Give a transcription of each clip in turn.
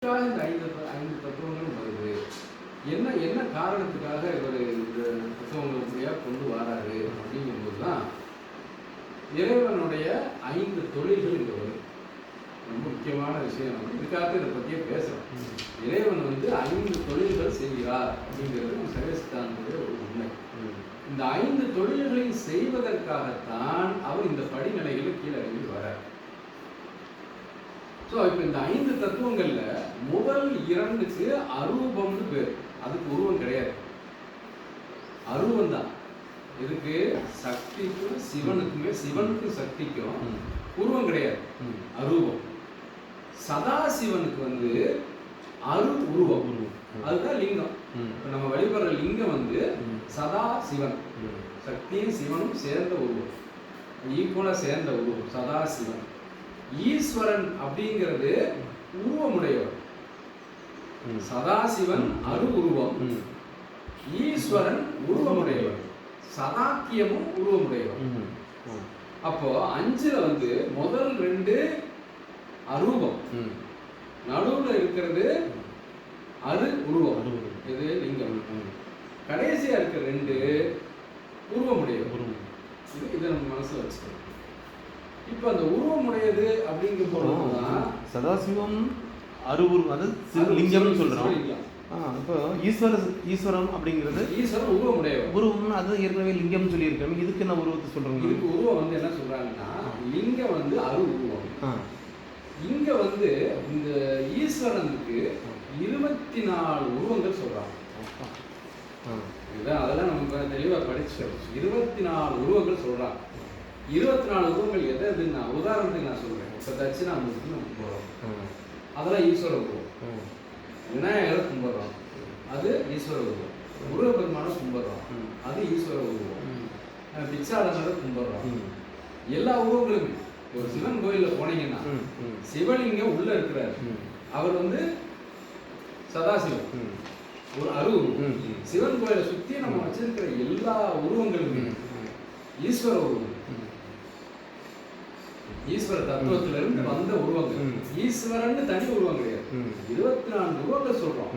இந்த ஐந்து தத்துவங்களும் வருது. என்ன என்ன காரணத்துக்காக இவர் இந்த தத்துவங்கள் முறையாக கொண்டு வராரு அப்படிங்கும்போது தான் இறைவனுடைய 5 தொழில்கள் இங்கே வரும். ரொம்ப முக்கியமான விஷயம். நம்ம இதுக்காக இதை பற்றியே பேசுகிறோம். இறைவன் 5 தொழில்கள் செய்கிறார் அப்படிங்கிறது நம்ம சைவ சித்தாந்தத்துடைய ஒரு உண்மை. இந்த 5 தொழில்களையும் செய்வதற்காகத்தான் அவர் இந்த படிநிலைகளை கீழே இறங்கி வரார். ஸோ இப்போ இந்த 5 தத்துவங்கள்ல முதல் 2க்கு அரூபம்னு பேர். அதுக்கு உருவம் கிடையாது, அரூபம் தான். இதுக்கு சக்திக்கும் சிவனுக்குமே, சிவனுக்கும் சக்திக்கும் உருவம் கிடையாது, அரூபம். சதாசிவனுக்கு அரு உருவம், அதுதான் லிங்கம். இப்போ நம்ம வழிபடுற லிங்கம் சதா சிவன், சக்தியும் சிவனும் சேர்ந்த உருவம், ஈக்குவலா சேர்ந்த உருவம் சதா சிவன். ஈஸ்வரன் அப்படிங்கிறது உருவமுடையவர். சதாசிவன் அரு உருவம், ஈஸ்வரன் உருவமுடையவர், சதாக்கியமும் உருவமுடையவர். அப்போ 5ல முதல் 2 அரூபம், நடுவுல இருக்கிறது அரு உருவம், இது லிங்கம். கடைசியா இருக்கிற 2 உருவமுடையவர். இதை நம்ம மனசுல வச்சுக்கணும். இப்போ அந்த உருவமுடையது அப்படிங்கும் போதுதான் சதாசிவம் அருவுருவம், அது லிங்கம்னு சொல்றோம். இப்போ ஈஸ்வரம் அப்படிங்கிறது ஈஸ்வரன் உருவமுடையவர். உருவம்னு அது ஏற்கனவே லிங்கம்னு சொல்லியிருக்கோம். இதுக்கு என்ன உருவத்தை சொல்றோம்? இதுக்கு உருவம் என்ன சொல்றாங்கன்னா, லிங்கம் அரு உருவம். இங்க இந்த ஈஸ்வரனுக்கு 24 உருவங்கள் சொல்றாங்க. இதுதான், அதெல்லாம் நம்ம தெளிவாக படிச்சோம். 24 உருவங்கள் சொல்றாங்க. 24 உருவங்கள் எது எதுன்னா, உதாரணத்துக்கு நான் சொல்றேன். இப்போ தட்சிணாமூர்த்தி நம்ம கும்பிடுறோம், அதெல்லாம் ஈஸ்வர உருவம். விநாயகரை கும்பிடுறோம், அது ஈஸ்வர உருவம். முருகப்பெருமானை கும்பிடுறோம், அது ஈஸ்வர உருவம். பிச்சாடனரை கும்பிடுறோம். எல்லா உருவங்களுமே ஒரு சிவன் கோயிலில் போனீங்கன்னா சிவலிங்கம் உள்ள இருக்கிறார், அவர் சதாசிவம், ஒரு அரு உருவம். சிவன் கோயிலை சுற்றி நம்ம வச்சிருக்கிற எல்லா உருவங்களுமே ஈஸ்வர உருவம், ஈஸ்வர தத்துவத்திலிருந்து வந்த உருவங்கள். ஈஸ்வரன் தனி உருவம் கிடையாது, 24 உருவங்கள் சொல்றோம்.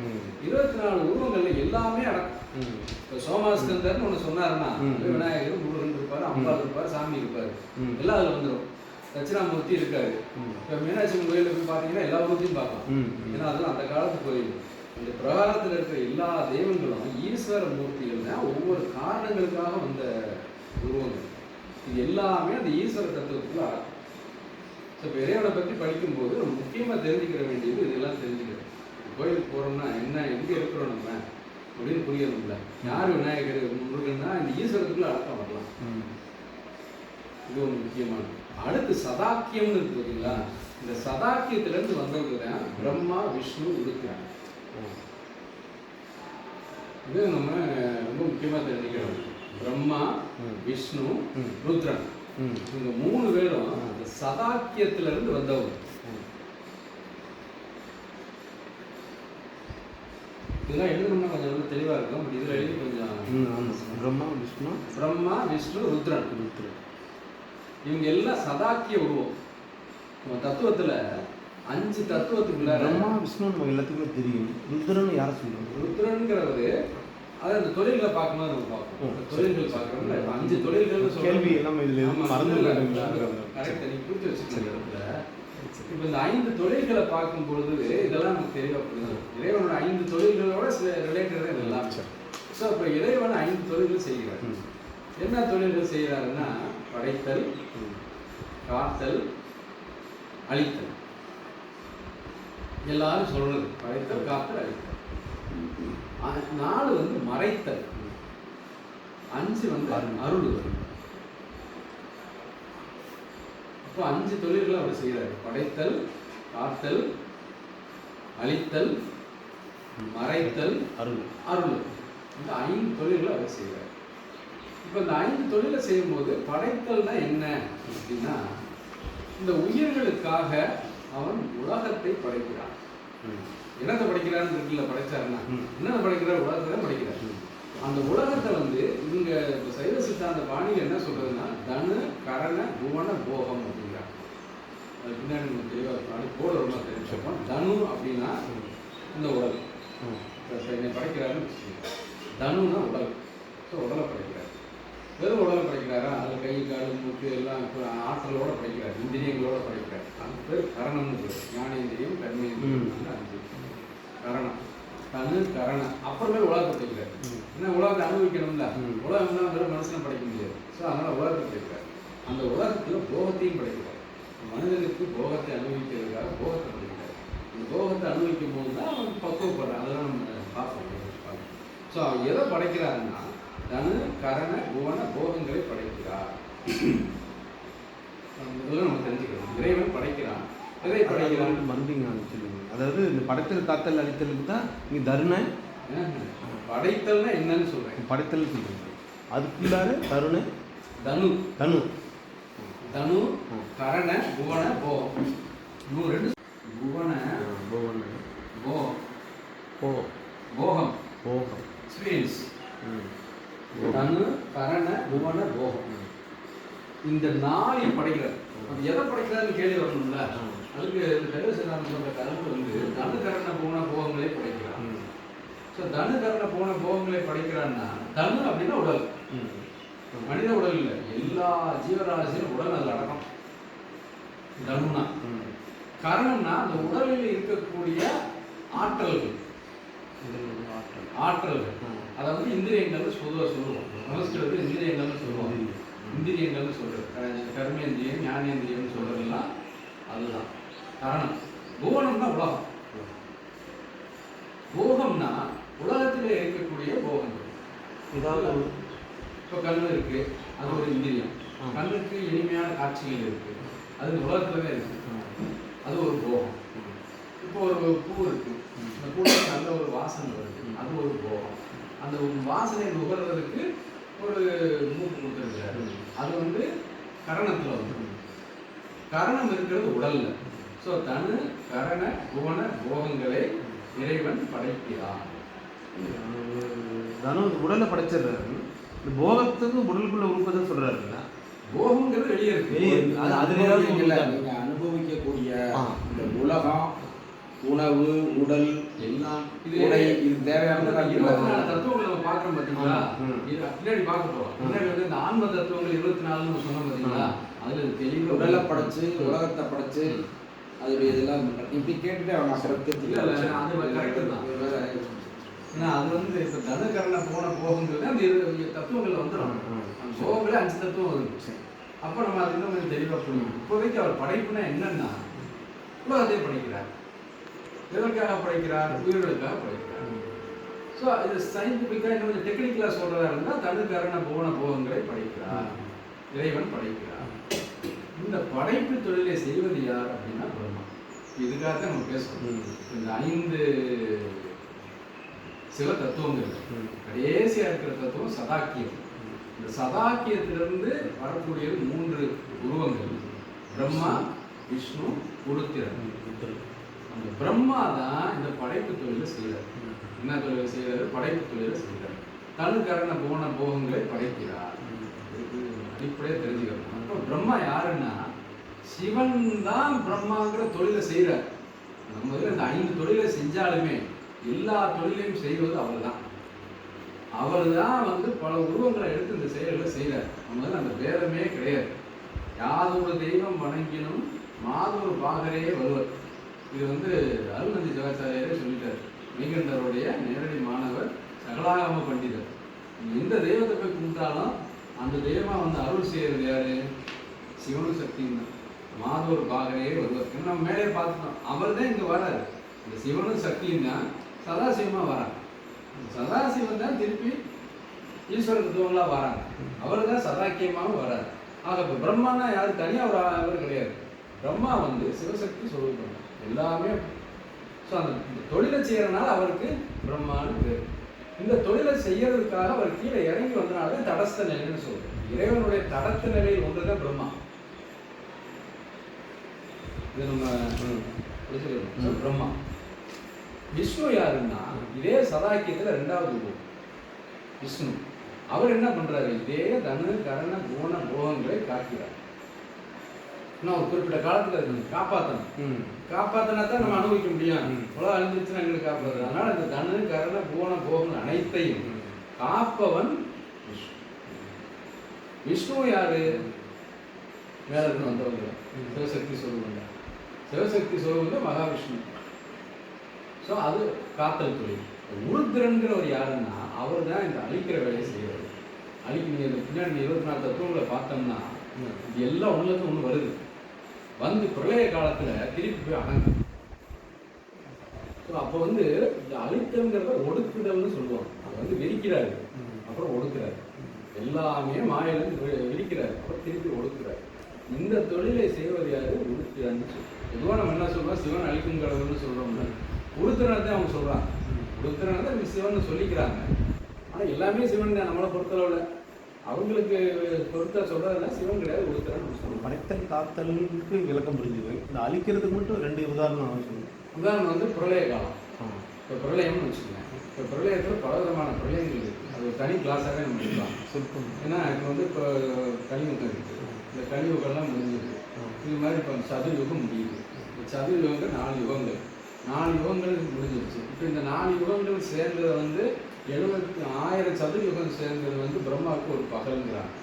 24 உருவங்கள்ல எல்லாமே அடக்கும். இப்போ சோமாஸ்கந்தர்னு ஒன்று சொன்னாருன்னா, விநாயகர், முருகன் இருப்பாரு, அம்பாள் இருப்பாரு, சாமி இருப்பாரு, எல்லாம் அதில் வந்துடும். தட்சிணாமூர்த்தி இருக்காரு. இப்போ மீனாட்சி கோயிலில் போய் பார்த்தீங்கன்னா எல்லா ஊர்த்தையும் பார்க்கலாம். ஏன்னா அதெல்லாம் அந்த காலத்து கோயில். இந்த பிரகாரத்தில் இருக்கிற எல்லா தெய்வங்களும் ஈஸ்வர மூர்த்திகள் தான், ஒவ்வொரு காரணங்களுக்காக வந்த உருவங்கள். இது எல்லாமே அந்த ஈஸ்வர தத்துவத்துக்குள்ள அடக்கும். இப்போ இறைவனை பற்றி படிக்கும்போது நம்ம முக்கியமாக தெரிஞ்சுக்கிற வேண்டியது இதெல்லாம் தெரிஞ்சுக்கிறோம். கோயிலுக்கு போகிறோம்னா என்ன, எங்கே இருக்கிறோம் நம்ம அப்படின்னு புரியணும்ல. யார் விநாயகர், முருகன்னா இந்த ஈஸ்வரத்துக்குள்ள அடக்கம் வரலாம். இது ஒரு முக்கியமானது. அடுத்து சதாக்கியம்னு இருக்கு பார்த்தீங்களா, இந்த சதாக்கியத்திலேருந்து வந்தவங்க தான் பிரம்மா, விஷ்ணு, ருத்ரன். இது நம்ம ரொம்ப முக்கியமாக தெரிஞ்சுக்கிறோம். பிரம்மா, விஷ்ணு, ருத்ரன், இந்த 3 பேரும் சதாக்கியத்திலிருந்து வந்தவங்க. இதெல்லாம் எழுதணும்னா கொஞ்சம் தெளிவா இருக்கும். இதுல எழுதி கொஞ்சம் பிரம்மா, விஷ்ணு, ருத்ரன், இவங்க எல்லாம் சதாக்கிய உருவம். தத்துவத்துல 5 தத்துவத்துக்குள்ள பிரம்மா, விஷ்ணு நம்ம எல்லாத்துக்குமே தெரியும். ருத்ரன் யாரை சொல்லுவாங்க? ருத்ரன்ங்கிறவரு அது அந்த தொழில்களை பார்க்கும்போது நம்ம பார்ப்போம். தொழில்கள் பார்க்குறோம்ல, இப்போ 5 தொழில்கள் கேள்வி எல்லாம் இதில் மறந்து கரெக்டாக நீ குறித்து வச்சுக்கல. இப்போ இந்த 5 தொழில்களை பார்க்கும் பொழுது இதெல்லாம் நமக்கு தெரியப்படுது. இறைவனோட 5 தொழில்களோட சில ரிலேட்டட் இதெல்லாம். ஸோ இப்போ இறைவன் 5 தொழில்கள் செய்கிறார். என்ன தொழில்கள் செய்கிறாருன்னா, படைத்தல், காத்தல், அழித்தல். எல்லாரும் சொல்றது படைத்தல், காத்தல், அழித்தல். 4 மறைத்தல், 5 அருள். இப்போ 5 தொழில்களை அவர் செய்கிறார். படைத்தல், காத்தல், அழித்தல், மறைத்தல், அருள். இந்த 5 தொழில்களை அவர் செய்கிறார். இப்போ இந்த 5 தொழிலை செய்யும்போது படைத்தல்னா என்ன அப்படின்னா, இந்த உயிர்களுக்காக அவன் உலகத்தை படைக்கிறான். என்னத்தை படைக்கிறான்னு இருக்குல்ல, படைச்சாருன்னா என்னத்தை படைக்கிறார்? உலகத்தை தான் படைக்கிறார். அந்த உலகத்தை இவங்க சைவ சித்தாந்த பாணியில் என்ன சொல்றதுன்னா, தனு, கரண, புவன, போகம் அப்படிங்கிறாங்க. அது பின்னாடி நம்ம தெளிவாக அது போட ரொம்ப தெரிஞ்சுப்போம். தனு அப்படின்னா இந்த உடல் என்னை படைக்கிறாருன்னு வச்சுக்கோங்க. தனுன்னா உடல். ஸோ உடலை படைக்கிறார். வெறும் உடலை படைக்கிறாரா? அது கை கால் மூக்கு எல்லாம் ஆற்றலோட படைக்கிறார், இந்திரியங்களோட படைக்கிறார். அது பேர் கரணம்னு பேர். ஞானேந்திரியம், கர்மேந்திரியம், 5 கரணம். தனு கரணம். அப்புறமே உலகத்தை படைக்கிறார். ஏன்னா உலகத்தை அனுபவிக்கணும்ல. உலகம் தான் வெறும் மனுஷனை படைக்க முடியாது. ஸோ அதனால் உலகத்தை படைக்கிறார். அந்த உலகத்தில் போகத்தையும் படைக்கிறார். மனிதனுக்கு போகத்தை அனுபவிக்கிறதுக்காக போகத்தை படைக்கிறார். இந்த போகத்தை அனுபவிக்கும் போது தான் அவன் பக்குவப்படுறான். அதெல்லாம் நம்ம பார்ப்போம். ஸோ அவன் எதை படைக்கிறாருன்னா தனு கரண புவன போகங்களை படைக்கிறார். இதெல்லாம் நம்ம தெரிஞ்சுக்கணும். இறைவன் படைக்கிறான். எதை படைக்கிறான் மறுபடியும் சொல்லுங்க. அதாவது இந்த படைத்தல் காத்தல் அழித்தலுக்கு தான் நீங்கள் தருண படைத்தல்னா என்னன்னு சொல்றேன். படைத்தல் சொல்லுங்க. அதுக்குள்ளார தருண தனு தனு தனு கரண புவன போகம். 2 புவன புவன போ போ போகம் போகம் எக்ஸ்பீரியன்ஸ். தனு கரண புவன போகம். இந்த 4 படைக்கிறார். அது எதை படைக்கிறாருன்னு கேள்வி வரணும்ல. அதுக்கு கைவசனாரன் சொல்ற கருத்து வந்து தனு கரண புவன போகங்களை படைக்கிறார். ஸோ தனு கரண புவன போகங்களை படைக்கிறான்னா தனு அப்படின்னா உடல். மனித உடல் இல்லை, எல்லா ஜீவராசியும் உடல் அதில் அடக்கம். தனுனா கரணம்னா அந்த உடலில் இருக்கக்கூடிய ஆற்றல்கள். அதை வந்து இந்திரியங்கள்னு பொதுவாக சொல்லுவோம். நமஸ்கிருதத்தில் இந்திரியங்கள்னு சொல்லுவோம். இந்திரியங்கள்னு சொல்றது கர்மேந்திரியம், ஞானேந்திரியம்னு சொல்றதெல்லாம் அதுதான் கரணம். புவனம்னா உலகம். போகம்னா உலகத்தில் இருக்கக்கூடிய போகங்கள். ஏதாவது இப்போ கண்ணு இருக்கு, அது ஒரு இந்திரியம். கண்ணுக்கு இனிமையான காட்சிகள் இருக்கு, அது உலகத்துலவே இருக்கு, அது ஒரு போகம். இப்போ ஒரு பூ இருக்கு, அந்த பூவில் நல்ல ஒரு வாசனை வருது, அது ஒரு போகம். அந்த வாசனை நுகர்றதுக்கு ஒரு மூக்கு கொடுத்துருக்காரு, அது வந்து கரணத்தில் வந்து. கரணம் இருக்கிறது உடல்ல. ஸோ தனு கரண புவன போகங்களை இறைவன் படைக்கிறான். தனு உடலை படைச்சிடுறாரு. இந்த போகத்துக்கு உடலுக்குள்ள உறுப்பதான் சொல்றாருல்ல. போகங்கிறது வெளியே இருக்கு, வெளியே இருக்கு. அது அதுலயாவது நீங்க அனுபவிக்கக்கூடிய இந்த உலகம், உணவு, உடல் எல்லாம் இது தேவையான 24 தத்துவங்கள் நம்ம பார்க்கறோம் பார்த்தீங்களா. இது பின்னாடி பார்க்க போறோம். பின்னாடி வந்து இந்த ஆன்ம தத்துவங்கள் 24 சொன்னோம் பார்த்தீங்களா. அதுல தெளிவாக உடலை படைச்சு உலகத்தை படைச்சு அதோடைய இதெல்லாம் இப்படி கேட்டுட்டு அவங்க அது கரெக்டு தான். ஏன்னா அது வந்து இப்போ தனுகரண போகங்கிறது அந்த தத்துவங்கள் வந்துடும். அந்த போகங்களே 5 தத்துவம் வருது. அப்போ நம்ம அது இன்னும் கொஞ்சம் தெளிவாக புரியும். இப்போதைக்கு அவர் படைப்புனா என்னன்னா உலகத்தை படைக்கிறார். எதற்காக படைக்கிறார்? உயிர்களுக்காக படைக்கிறார். ஸோ இது சயின்டிஃபிக்காக இன்னும் கொஞ்சம் டெக்னிக்கலாக சொல்கிறதா இருந்தால் தனுகரண போகங்களை படைக்கிறார், இறைவன் படைக்கிறார். இந்த படைப்பு தொழிலை செய்வது யார் அப்படின்னா பிரம்மா. இதுக்காக தான் நம்ம பேசணும். இந்த 5 சில தத்துவங்கள் கடைசியா இருக்கிற தத்துவம் சதாக்கியம். இந்த சதாக்கியத்திலிருந்து வரக்கூடியது 3 உருவங்கள்: பிரம்மா, விஷ்ணு, உருத்திரன். அந்த பிரம்மா தான் இந்த படைப்பு தொழிலை செய்கிறார். என்ன தொழிலை செய்கிறார்? படைப்பு தொழிலை செய்கிறார். தனுகரண புவன போகங்களை படைக்கிறார். அடிப்படையாக தெரிஞ்சுக்கணும். அப்போ பிரம்மா யாருன்னா சிவன் தான் பிரம்மாங்கிற தொழிலை செய்கிறார். நம்ம இந்த 5 தொழிலை செஞ்சாலுமே எல்லா தொழிலையும் செய்வது அவர் தான். அவர் தான் வந்து பல உருவங்களை எடுத்து இந்த செயல்களை செய்கிறார். நம்ம அந்த பேதமே கிடையாது. யாதொரு தெய்வம் வணங்கினும் மாதொரு பாகரே வருவர். இது வந்து அருள்நந்தி சிவாச்சாரியரே சொல்லிட்டார். மெய்கண்டருடைய நேரடி மாணவர் சகலாகம பண்டிதர். எந்த தெய்வத்தை போய் கும்பிட்டாலும் அந்த தெய்வமா வந்து அருள் செய்யறது யாரு? சிவனும் சக்தியும் தான். மாதொரு பாகரே வருவர். நம்ம மேலே பார்த்துட்டோம். அவர் தான் இங்கே வராரு. இந்த சிவனும் சக்தியும் தான் சதாசிவமாக வராங்க. சதாசிவன் தான் திருப்பி ஈஸ்வர தத்துவங்களாக வராங்க. அவர் தான் சதாக்கியமாகவும் வராரு. ஆக இப்போ பிரம்மானா யாரும் தனியாக அவர் கிடையாது. பிரம்மா வந்து சிவசக்தி சொல்லுவாங்க எல்லாமே. ஸோ அந்த தொழிலை செய்யறதுனால அவருக்கு பிரம்மான்னு பேர். இந்த தொழிலை செய்யறதுக்காக அவர் கீழே இறங்கி வந்தனால தடஸ்த நிலைன்னு சொல்றோம். இறைவனுடைய தடத்த நிலையில் ஒன்று தான் பிரம்மா. இது நம்ம பிரம்மா. விஷ்ணு யாருன்னா இதே சதாக்கியத்தில் 2வது உருவம் விஷ்ணு. அவர் என்ன பண்றாரு? இதே தனு கரண குண போகங்களை காக்கிறார். இன்னும் ஒரு குறிப்பிட்ட காலத்துல அது காப்பாற்றணும். காப்பாற்றினா தான் நம்ம அனுபவிக்க முடியும். உலகம் அழிஞ்சிருச்சுன்னா எங்களுக்கு காப்பாற்றுறது. அதனால இந்த தனு கரண பூன போகங்கள் அனைத்தையும் காப்பவன் விஷ்ணு. விஷ்ணு யாரு? மேல இருந்து வந்தவங்க சிவசக்தி சொல்லுவாங்க. சிவசக்தி சொல்லுவாங்க மகாவிஷ்ணு. ஸோ அது காத்தல் தொழில். உருத்திரன்கிறவர் யாருன்னா அவர் தான் இந்த அழிக்கிற வேலையை செய்யறது. நீங்கள் இந்த பின்னாடி 24 தத்துவங்களை பார்த்தோம்னா இது எல்லாம் ஒன்றுலேருந்து ஒன்று வருது. வந்து பிரளய காலத்தில் திருப்பி போய் அடங்கும். ஸோ அப்போ வந்து இந்த அழித்தல்ங்கிறத ஒடுக்குதல்னு சொல்லுவாங்க. அது வந்து விரிக்கிறாரு, அப்புறம் ஒடுக்குறாரு. எல்லாமே மாயிலிருந்து விரிக்கிறாரு, அப்புறம் திருப்பி ஒடுக்குறாரு. இந்த தொழிலை செய்வது யாரு? உருத்திரன்னு சொல்லி. பொதுவாக நம்ம என்ன சொல்றோம்? சிவன் அழிக்கும் கடவுள்னு சொல்றோம்ல. உருத்திரனை தான் அவங்க சொல்றாங்க. உருத்திரனை தான் சிவன் சொல்லிக்கிறாங்க. ஆனால் எல்லாமே சிவன் தான் நம்மளை பொறுத்தளவில். அவங்களுக்கு பொறுத்த சொல்றதுனா சிவன் கிடையாது, உருத்திரன் சொல்லுவாங்க. படைத்தல் காத்தலுக்கு விளக்கம் புரிஞ்சுது. இந்த அழிக்கிறதுக்கு மட்டும் 2 உதாரணம் சொல்லுங்க. உதாரணம் வந்து பிரளய காலம். இப்போ பிரளயம்னு வச்சுக்கோங்க. இப்போ பிரளயத்தில் பல விதமான பிரளயங்கள் இருக்குது. அது ஒரு தனி கிளாஸாகவே நம்ம எடுக்கலாம். சொல்லுங்க. ஏன்னா இப்போ வந்து இப்போ கலியுகம் இருக்குது. இந்த கலியுகம்லாம் முடிஞ்சிருக்கு. இது மாதிரி இப்போ சதுர்யுகம் முடியுது. இந்த சதுர்யுகங்கள் 4 யுகங்கள். 4 யுகங்கள் முடிஞ்சிருச்சு. இப்போ இந்த 4 யுகங்கள் சேர்ந்ததை வந்து 70,000 சதுர்யுகம் சேர்ந்தது வந்து பிரம்மாவுக்கு ஒரு பகல்ங்கிறாங்க.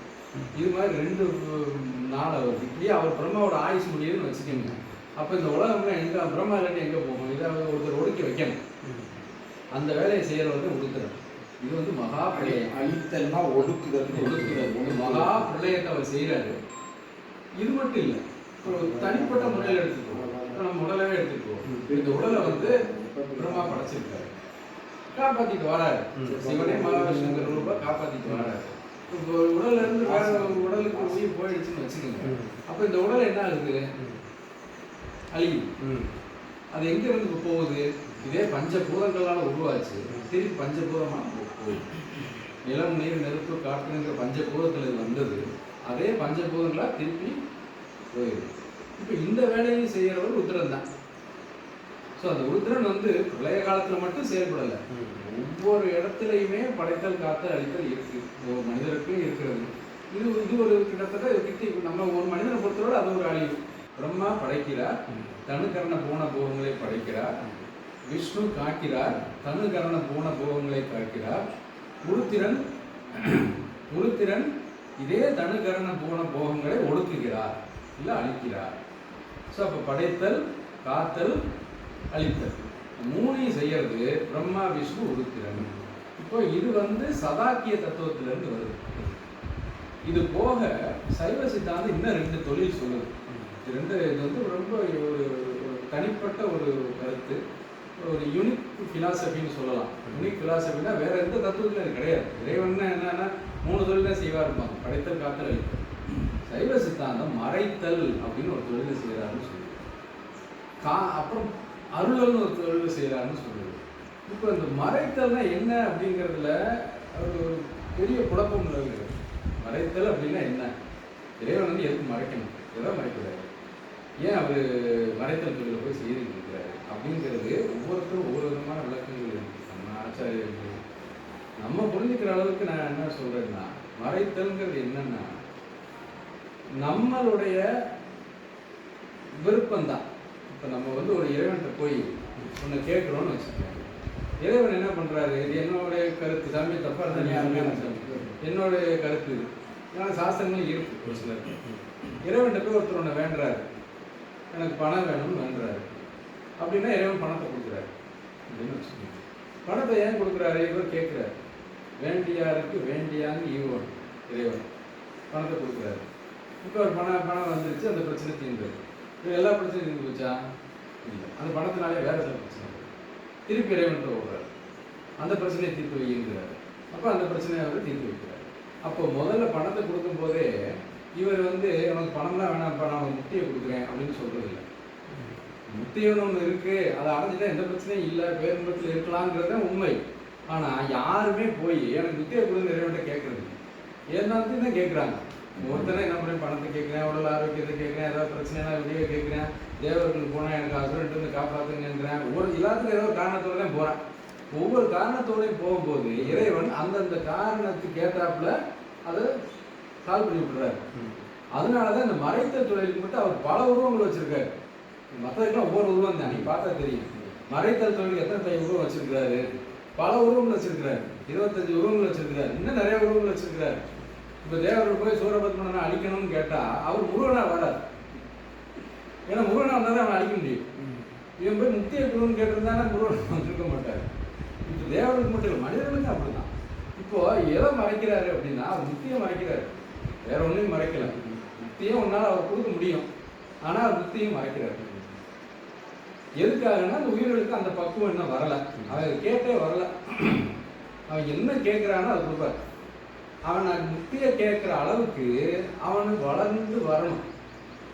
இது மாதிரி 2 நாள் அவருக்கு. இப்படியே அவர் பிரம்மாவோட ஆயுசு முடியுதுன்னு வச்சுக்கோங்க. அப்போ இந்த உலகம்னா எங்கே பிரம்மா இல்லாட்டி எங்கே போகும்? இதை ஒருத்தர் ஒடுக்கி வைக்கணும். அந்த வேலையை செய்கிறவர் உருத்திரன். இது வந்து மகா பிரளயம். அழித்தல்னா ஒடுக்குதல். ஒடுக்குதல். மகா பிரளயத்தை அவர் செய்கிறாரு. இது மட்டும் இல்லை, ஒரு தனிப்பட்ட முறையில் எடுத்துக்குவோம். இப்போ நம்ம உடலவே எடுத்துக்குவோம். இந்த உடலை வந்து பிரம்மா படைச்சிருக்காரு, காப்பாற்றிட்டு வராரு. சிவனே மகாவிஷ்ணுங்கிற ரூபா காப்பாற்றிட்டு வராரு. இப்போ உடல்ல இருந்து வேற ஒரு உடலுக்கு உயிர் போயிடுச்சுன்னு வச்சுக்கோங்க. அப்போ இந்த உடல் என்ன ஆகுது? அழியும். அது எங்க இருந்து போகுது? இதே பஞ்சபூதங்களால் உருவாச்சு, திருப்பி பஞ்சபூதமாக போகுது. நிலம், நீர், நெருப்பு, காற்றுங்கிற பஞ்சபூதத்தில் இது வந்தது. அதே பஞ்சபூதங்களாக திருப்பி போயிடுது. இப்போ இந்த வேலையை செய்கிறவர் உருத்திரன் தான். ஸோ அந்த உருத்திரன் வந்து பிரளய காலத்தில் மட்டும் செயல்படலை. ஒவ்வொரு இடத்துலையுமே படைத்தல் காத்தல் அழித்தல் இருக்கு. ஒரு மனிதருக்கும் இருக்கிறது. இது ஒரு கிட்டத்தட்ட நம்ம ஒரு மனிதனை பொறுத்தவரை அது ஒரு அழிவு. பிரம்மா படைக்கிறார், தனுகரண பூன போகங்களை படைக்கிறார். விஷ்ணு காக்கிறார், தனுகரண பூன போகங்களை காக்கிறார். உருத்திரன் இதே தனுகரண பூன போகங்களை ஒடுக்குகிறார், இல்லை அழிக்கிறார். ஸோ அப்போ படைத்தல், காத்தல், அழித்தல் 3 செய்யறது பிரம்மா, விஷ்ணு, உருத்திரன். இப்போ இது வந்து சதாக்கிய தத்துவத்திலிருந்து வருது. இது போக சைவ சித்தாந்தம் இன்னும் 2 தொழில் சொல்லுது. இது வந்து ரொம்ப ஒரு தனிப்பட்ட ஒரு கருத்து, ஒரு யூனிக் ஃபிலாசபின்னு சொல்லலாம். யூனிக் ஃபிலாசபின்னா வேற எந்த தத்துவத்தில் இது கிடையாது. இறைவன் என்னன்னா 3 தொழில் தான் செய்வா இருப்பாங்க: படைத்தல், காத்தல், அழித்தல். சைவ சித்தாந்தம் மறைத்தல் அப்படின்னு ஒரு தொழிலை செய்கிறாருன்னு சொல்லுது. அப்புறம் அருளல்னு ஒரு தொழில் செய்கிறாருன்னு சொல்லுது. இப்போ இந்த மறைத்தல்னா என்ன அப்படிங்கிறதுல ஒரு பெரிய குழப்பம் நிலவுகிறது. மறைத்தல் அப்படின்னா என்ன? இறைவன் வந்து எதுக்கு மறைக்கணும்? எதை மறைக்கிறாரு? ஏன் அவர் மறைத்தல் தொழிலை போய் செய்துட்டு இருக்கிறாரு அப்படிங்கிறது ஒவ்வொருத்தரும் ஒவ்வொரு விதமான விளக்கங்கள் இருக்குது. நம்ம ஆச்சாரியர்கள் நம்ம புரிஞ்சுக்கிற அளவுக்கு நான் என்ன சொல்கிறேன்னா, மறைத்தல்ங்கிறது என்னன்னா நம்மளுடைய விருப்பம்தான். இப்போ நம்ம வந்து ஒரு இறைவன்கிட்ட போய் ஒன்று கேட்குறோன்னு வச்சுக்கோங்க. இறைவன் என்ன பண்ணுறாரு? இது என்னுடைய கருத்து, சாமி தப்பாக இருந்தால் யாருமே என்னுடைய கருத்து இது. ஏன்னா சாஸ்திரங்கள் இருக்கு ஒரு சிலருக்கு. இறைவன்கிட்ட போய் ஒருத்தர் ஒன்று வேண்டுறாரு, எனக்கு பணம் வேணும்னு வேண்டுறாரு. அப்படின்னா இறைவன் பணத்தை கொடுக்குறாரு அப்படின்னு வச்சுக்கோங்க. பணத்தை ஏன் கொடுக்குறாரு? இவர் கேட்குறாரு, வேண்டியாருக்கு வேண்டியாங்க ஈவன் இறைவன் பணத்தை கொடுக்குறாரு. இப்போ ஒரு பணம் வந்துருச்சு, அந்த பிரச்சனை தீர்ந்தது. இது எல்லா பிரச்சனையும் தீர்ந்து போச்சா? இல்லை. அந்த பணத்தினாலே வேற சில பிரச்சனை திருப்பி இறைவன்கிட்ட ஓடுறாரு, அந்த பிரச்சனையை தீர்த்து வைங்கிறாரு. அப்போ அந்த பிரச்சனையை அவர் தீர்த்து வைக்கிறார். அப்போ முதல்ல பணத்தை கொடுக்கும் போதே இவர் வந்து எனக்கு பணம்லாம் வேணாம்ப்பா, நான் முக்தியை கொடுக்குறேன் அப்படின்னு சொல்றது இல்லை. முக்தின்னு ஒன்று இருக்கு, அதை அடைஞ்சிட்டா எந்த பிரச்சனையும் இல்லை, பேரும்பத்தில் இருக்கலாங்கிறது தான் உண்மை. ஆனால் யாருமே போய் எனக்கு முக்தியை கொடுங்க இறைவன்கிட்ட கேட்கறது ஏன்னாலும் தான் கேட்குறாங்க. ஒருத்தனை என்ன பண்ணி பணத்தை கேட்குறேன், உடல் ஆரோக்கியத்தை கேட்குறேன், ஏதாவது பிரச்சனைனா வெளியே கேட்குறேன், தேவர்களுக்கு போனால் எனக்கு அசுரன்ட்டு வந்து காப்பாற்றுங்கிறேன். எல்லாத்துக்கும் ஏதோ காரணத்தோடு தான் போகிறேன். ஒவ்வொரு காரணத்தோடையும் போகும்போது இறைவன் அந்தந்த காரணத்துக்கு ஏற்றாப்புல அதை சால்வ் பண்ணி விட்டுறாரு. அதனாலதான் இந்த மறைத்தல் தொழிலுக்கு மட்டும் அவர் பல உருவங்கள் வச்சிருக்காரு. மற்றதுக்கெல்லாம் ஒவ்வொரு உருவம் தான், நீ பார்த்தா தெரியும். மறைத்தல் தொழிலுக்கு எத்தனை உருவம் வச்சிருக்கிறாரு? பல உருவங்கள் வச்சிருக்கிறாரு. 25 உருவங்கள் வச்சிருக்கிறாரு. இன்னும் நிறைய உருவங்கள் வச்சிருக்கிறாரு. இப்ப தேவர் போய் சூரபத்மனை அழிக்கணும்னு கேட்டா அவர் முருகனா வராது. ஏன்னா முருகனா வந்தாதான் அவனை அழிக்க முடியும். இவன் போய் முக்தியை குருன்னு கேட்டிருந்தானே முருகன் வந்திருக்க மாட்டாரு. இப்போ தேவருக்கு மட்டும் இல்லை, மனிதர்களுக்கு அப்படிதான். இப்போ எதை மறைக்கிறாரு அப்படின்னா அவர் முக்தியை மறைக்கிறாரு, வேற ஒன்றையும் மறைக்கல. முக்தியும் ஒன்னால் அவர் கொடுக்க முடியும், ஆனால் அவர் முக்தியும் மறைக்கிறாரு. எதுக்காகன்னா அந்த உயிர்களுக்கு அந்த பக்குவம் இன்னும் வரலை, அவன் கேட்டே வரல. அவன் என்ன கேட்குறானோ அது கொடுப்பார். அவன் முக்தியை கேட்குற அளவுக்கு அவனுக்கு வளர்ந்து வரணும்.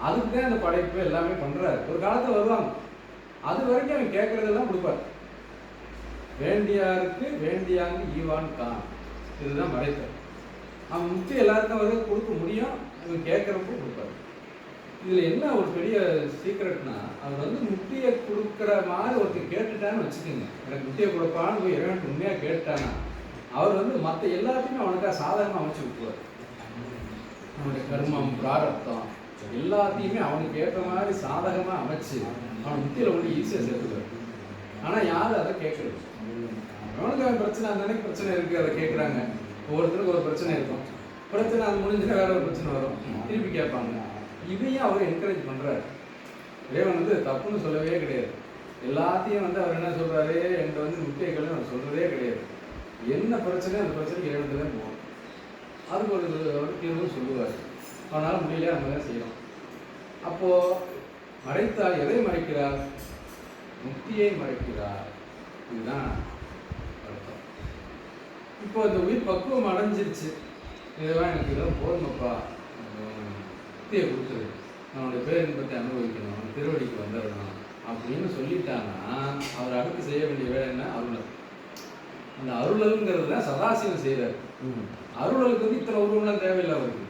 அதுக்கு தான் அந்த படைப்பு எல்லாமே பண்ணுறாரு. ஒரு காலத்தில் வருவாங்க, அது வரைக்கும் அவன் கேட்குறதெல்லாம் கொடுப்பார். வேண்டியாருக்கு வேண்டியாங்க ஈவான் கான், இதுதான் மறைத்தல். அவன் முக்தி எல்லாருக்கும் வர கொடுக்க முடியும், இவன் கேட்குறப்போ கொடுப்பார். இதில் என்ன ஒரு பெரிய சீக்ரெட்னா, அவர் வந்து முக்தியை கொடுக்குற மாதிரி ஒருத்தர் கேட்டுட்டான்னு வச்சுக்கோங்க, எனக்கு முக்தியை கொடுப்பான்னு போய் இறைவன் உண்மையாக கேட்டானா அவர் வந்து மற்ற எல்லாத்தையுமே அவனுக்காக சாதகமாக அமைச்சு விட்டுருவார். அவனுடைய கர்மம் பிராரப்தம் எல்லாத்தையுமே அவனுக்கு ஏற்ற மாதிரி சாதகமாக அமைச்சு அவன் முக்தியில் கொண்டு ஈஸியாக சேர்த்துக்குவார். ஆனால் யாரும் அதை கேட்கறது, அவனுக்கு அவன் பிரச்சனை, அந்த அன்னைக்கு பிரச்சனை இருக்குது, அதை கேட்குறாங்க. ஒவ்வொருத்தருக்கும் ஒரு பிரச்சனை இருக்கும், பிரச்சனை அது முடிஞ்சுன்னா வேற ஒரு பிரச்சனை வரும், திருப்பி கேட்பாங்க. இதையும் அவர் என்கரேஜ் பண்ணுறாரு. இறைவன் வந்து தப்புன்னு சொல்லவே கிடையாது. எல்லாத்தையும் வந்து அவர் என்ன சொல்கிறாரு, என்கிட்ட வந்து முக்கியங்கள் அவர் சொல்கிறதே கிடையாது. என்ன பிரச்சனை அந்த பிரச்சனைக்கு இறைவன் தான் போகும், அதுக்கு ஒரு தீர்வு சொல்லுவார். அவனால் முடியல, நம்ம தான் செய்யணும். அப்போது மறைத்தால் எதை மறைக்கிறார்? முக்தியை மறைக்கிறார். இதுதான் அர்த்தம். இப்போ இந்த உயிர் பக்குவம் அடைஞ்சிருச்சு, இதெல்லாம் எனக்கு இதெல்லாம் போதுமப்பா, முக்தியை கொடுத்துரு, அவனுடைய பேரின்பத்தை அனுபவிக்கணும், அவன் திருவடிக்கு வந்துடணும் அப்படின்னு சொல்லிட்டாங்கன்னா அவர் அடுத்து செய்ய வேண்டிய வேலை என்ன? அருளல். அந்த அருளல்ங்கிறது தான் சதாசிவம் செய்கிறார். அருளலுக்கு வந்து இத்தனை உருவம்லாம் தேவையில்லை அவருக்கு,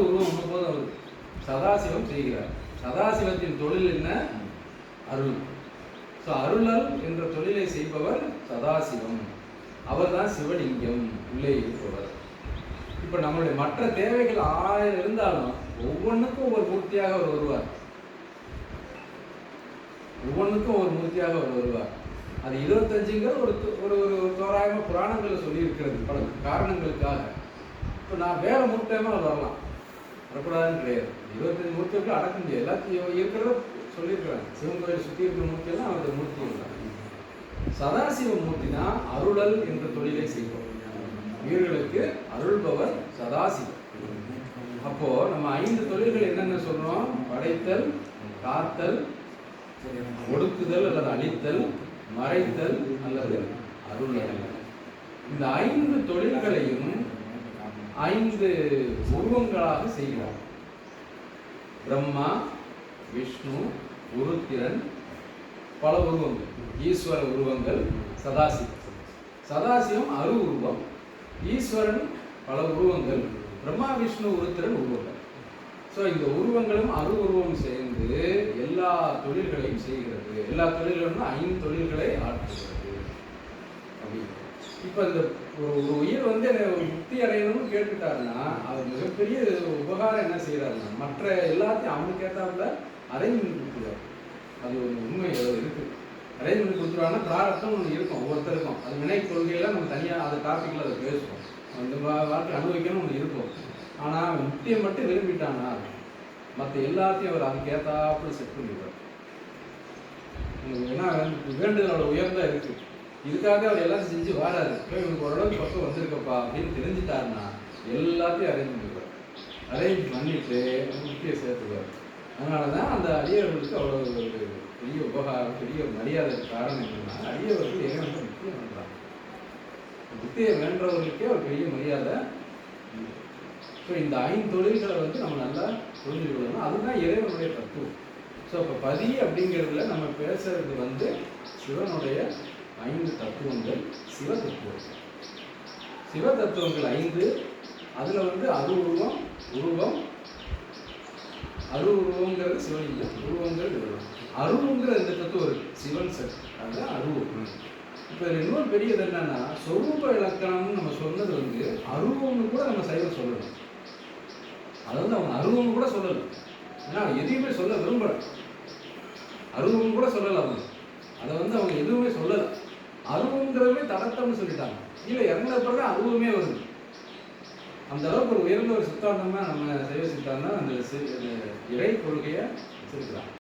உருவம் ஒன்று போதும் அவருக்கு. சதாசிவம் செய்கிறார். சதாசிவத்தின் தொழில் என்ன? அருள். ஸோ அருளல் என்ற தொழிலை செய்பவர் சதாசிவம், அவர் தான் சிவலிங்கம் உள்ளே இருப்பவர். இப்போ நம்மளுடைய மற்ற தேவைகள் 1000 இருந்தாலும் ஒவ்வொன்றுக்கும் ஒரு மூர்த்தியாக அவர் வருவார். ஒவ்வொன்றுக்கும் ஒரு மூர்த்தியாக அவர் வருவார். அது 25ங்கிறது ஒரு தோராயமாக புராணங்களில் சொல்லி இருக்கிறது பல காரணங்களுக்காக. இப்போ நான் வேற மூர்த்தியமாக வரலாம், வரக்கூடாதுன்னு கிடையாது. 25 மூர்த்திகளுக்கு அடக்க முடியாது, எல்லாத்தையும் இருக்கிறத சொல்லியிருக்கிறாங்க. சிவன் கோயில் சுற்றி இருக்கிற மூர்த்தியெல்லாம் அவருடைய மூர்த்தி இல்லை. சதாசிவ மூர்த்தி தான் அருளல் என்ற தொழிலை செய்வோம். உயிர்களுக்கு அருள்பவர் சதாசிவம். அப்போ நம்ம 5 தொழில்கள் என்னென்ன சொல்றோம்? படைத்தல், காத்தல், ஒடுக்குதல் அல்லது அழித்தல், மறைத்தல் அல்லது அருளல். இந்த 5 தொழில்களையும் 5 உருவங்களாக செய்கிறார். பிரம்மா, விஷ்ணு, உருத்திரன், பல உருவங்கள், ஈஸ்வர உருவங்கள், சதாசிவம். சதாசிவம் அரு உருவம், ஈஸ்வரன் பல உருவங்கள், பிரம்மா, விஷ்ணு, உருத்திரன் உருவங்கள். ஸோ இந்த உருவங்களும் அரு உருவம் சேர்ந்து எல்லா தொழில்களையும் செய்கிறது. எல்லா தொழில்களும் 5 தொழில்களை ஆற்றுகிறது. அப்படி இப்போ இந்த ஒரு உயிர் வந்து முக்தி அடையணும்னு கேட்டுட்டாருன்னா அவர் மிகப்பெரிய உபகாரம் என்ன செய்யறாருன்னா மற்ற எல்லாத்தையும் அவனுக்கு ஏற்றாப்புல அரேஞ்ச்மெண்ட் கொடுத்துருவார். அது ஒரு உண்மை இருக்குது. அரேஞ்ச்மெண்ட் கொடுத்துருவாங்கன்னா பிராரப்தம் ஒன்று இருக்கும் ஒவ்வொருத்தருக்கும். அது வினை கொள்கையெல்லாம் நம்ம தனியாக அந்த டாப்பிக்கில் அதை பேசுவோம். அந்த வாழ்க்கை அனுபவிக்கணும் ஒன்று இருக்கும். ஆனால் முக்தியை மட்டும் விரும்பிட்டான்னா மற்ற எல்லாத்தையும் அவர் அதுக்கு ஏற்றாப்புல செட் பண்ணிடுவார். ஏன்னா வேண்டுதலோட உயர்ந்தா இருக்குது, இதுக்காக அவர் எல்லாத்தையும் செஞ்சு வாராரு. இவனுக்கு ஓரளவுக்கு பக்கம் வந்திருக்கப்பா அப்படின்னு தெரிஞ்சுட்டாருன்னா எல்லாத்தையும் அரேஞ்ச் பண்ணிடுவார். அரேஞ்ச் பண்ணிட்டு முக்தியை சேர்த்துவார். அதனால தான் அந்த அடியவர்களுக்கு அவ்வளோ ஒரு பெரிய உபகாரம், பெரிய மரியாதை. காரணம் என்னன்னா அடியவர்கள் ஏன் வந்து முக்தியை வேண்டாம், முக்தியை வேண்டவர்களுக்கே ஒரு பெரிய மரியாதை. ஸோ இந்த 5 தொழில்களை வந்து நம்ம நல்லா புரிஞ்சு கொள்ளணும். அதுதான் இறைவனுடைய தத்துவம். ஸோ இப்போ பதி அப்படிங்கிறதுல நம்ம பேசுறது வந்து சிவனுடைய 5 தத்துவங்கள், சிவ தத்துவம். சிவ தத்துவங்கள் 5. அதில் வந்து அருவுருவம், உருவம், அருவுருவங்கிறது சிவலிங்கம், உருவங்கள் உருவம். அருவுங்கிற இந்த தத்துவம் இருக்கு, சிவன் சக்தி, அதுதான் அருவு. இப்போ இன்னொரு பெரியது என்னன்னா சொரூப இலக்கணம்னு நம்ம சொன்னது வந்து அருவம்னு கூட நம்ம சைவம் சொல்லணும். அதை வந்து அவங்க அருவம்னு கூட சொல்லலை. ஏன்னா எதையுமே சொல்ல விரும்பலை, அருவம்னு கூட சொல்லலை அவங்க. அதை வந்து அவங்க எதுவுமே சொல்லலை. அருவங்கிறதுமே தடத்தம்னு சொல்லிட்டாங்க. கீழே இறங்கின பிறகு அருவமே வருது. அந்த அளவுக்கு ஒரு உயர்ந்த ஒரு சித்தாந்தமாக நம்ம சைவ சித்தாந்தம் அந்த இறை கொள்கையை வச்சிருக்கிறாங்க.